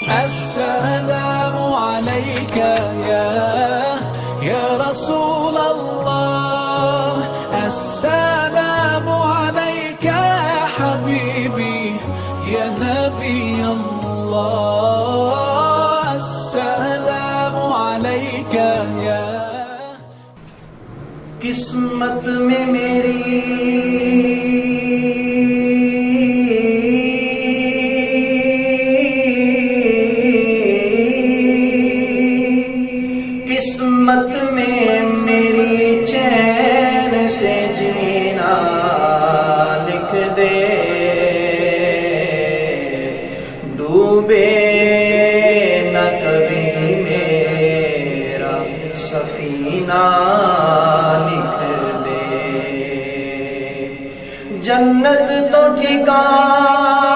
السلام عليك يا رسول الله. السلام عليك يا حبيبي يا نبي الله. السلام عليك يا قسمت میں میری قسمت میں میری چین سے جینا لکھ دے، ڈوبے نہ کبھی میرا سفینہ لکھ دے، جنت تو ٹھکانا،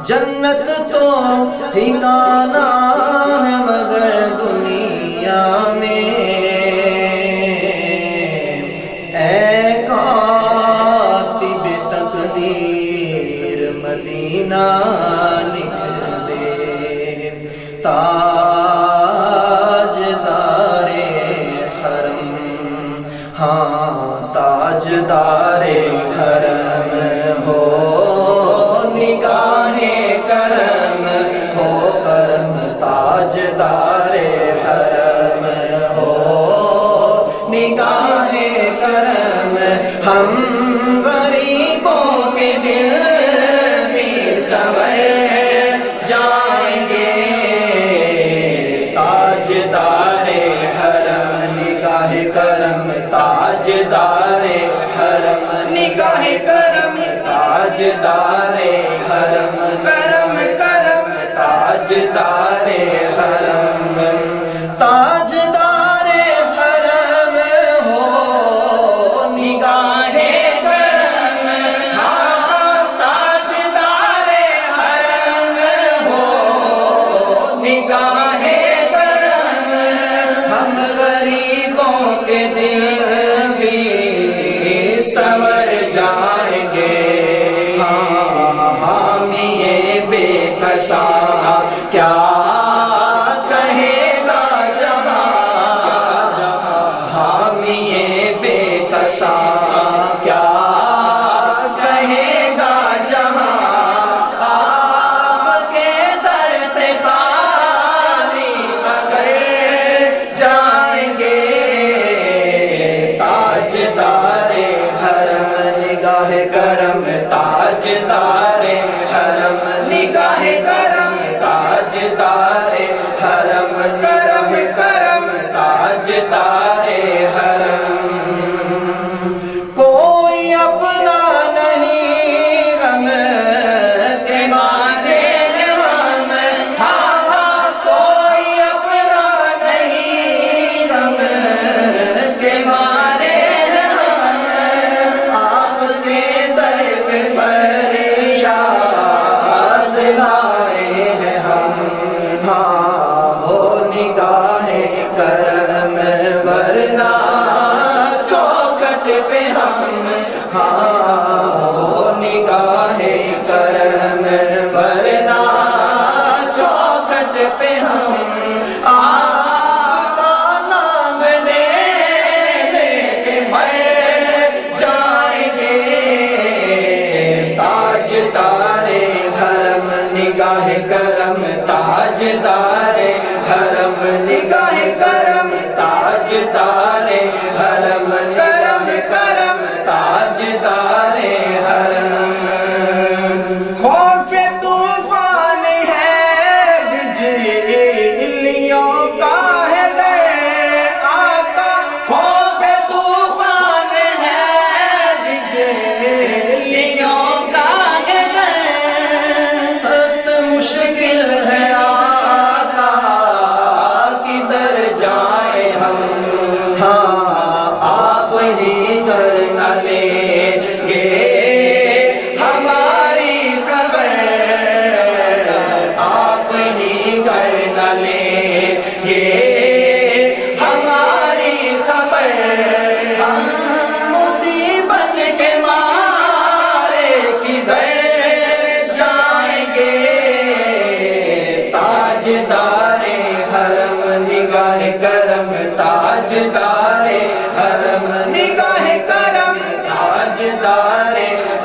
جنت تو ٹھکانا ہے مگر دنیا میں اے کاتب تقدیر مدینہ لکھ دے، تاجدار حرم، ہاں تاجدار حرم ہو، نگاہ کرم ہو کرم، تاجدار حرم ہو نگاہ کرم، ہم غریبوں کے دل بھی سنور جائیں گے، تاجدار حرم نگاہ کرم، تاجدار حرم نگاہ کرم، تاجدار حرم کرم کرم، تاجدار حرم، تاجدار حرم ہو نگاہ کرم، ہاں تاجدار حرم ہو نگاہ کرم، ہم غریبوں کے دل بھی سنور جائیں گے، حامی بے کسا کیا کہے گا جہاں، حامی بے کسا کیا کہے گا جہاں، آپ کے در سے خالی اگر جائیں گے، تاجدار حرم نگاہ کرم، تاجدار حرم نگاہ کرم، تاجدار حرم کرم کرم، تاجدار حرم، کوئی اپنا نہیں غم کے مارے ہم، ہاں کوئی اپنا نہیں غم کے مارے ہم، آپ کے در پہ فریاد لائے ہیں ہم، ہاں ہو نگاہ کرم ورنہ چوکھٹ پہ ہم، ہاں ہو نگاہ کرم ورنہ چوکھٹ پہ ہم، آقا نام لے لے کے مر جائیں گے،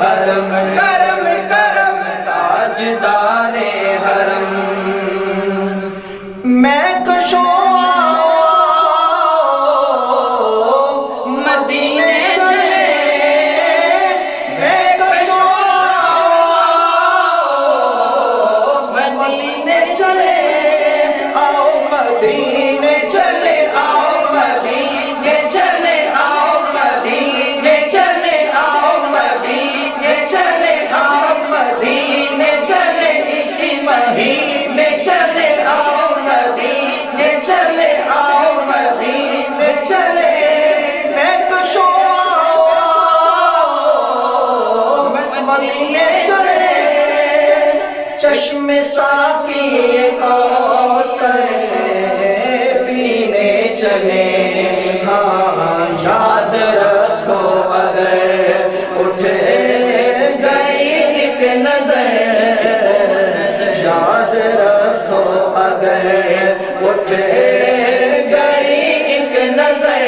حرم کرم کرم تاجدار حرم میں کشوں مدینے چلے میں کشوں مدینے چلے آؤ مدینے چلے آؤ مدینے چلے آؤ مدینے چلے آؤ مدینے چلے آؤ مدینے چلے اسی مہینے چلے آؤ مدینے چلے آؤ مدینے چلے میں کشوں مدینے چلے چشم صافی کوثر سے پینے چلے ہاں یاد رکھو اگر اٹھ گئی ایک نظر یاد رکھو اگر اٹھ گئی ایک نظر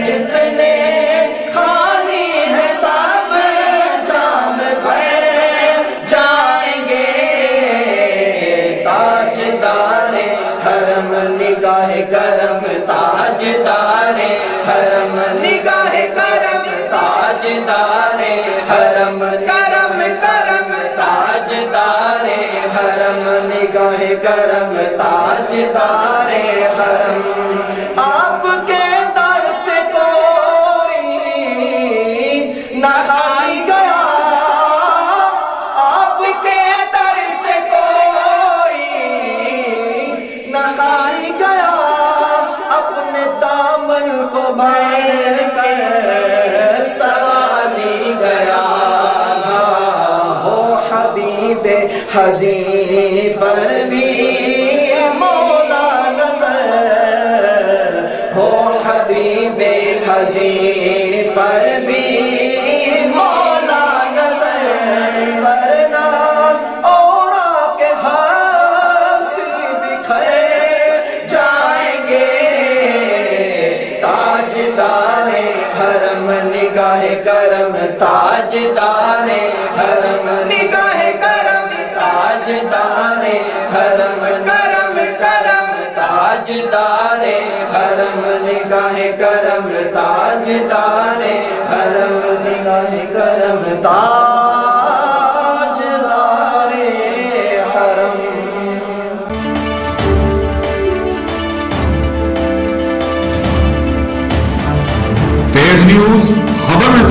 جتنے خالی ہے صاف جام بھر جائیں گے تاجدار حرم نگاہ کرم تاجدار حرم نگاہ کرم تاجدار حرم کرم کرم تاجدار حرم نگاہ کرم تاجدار حرم آپ کے در سے کوئی نہ خالی گیا آپ کے در سے کوئی نہ خالی گیا اپنے دامن کو بھر کر سواری گیا ہو حبیب حزین پر بھی مولا نظر ہو حبیب حزین پر بھی مولا نظر ورنہ اور کے حاصل بکھر جائیں گے تاجدار حرم نگاہ کرم تاجدار حرم نگاہ کرم تاجدار حرم کرم کرم تاجدار حرم نگاہ کرم تاجدار حرم نگاہ کرم تاجدار حرم تیز نیوز خبر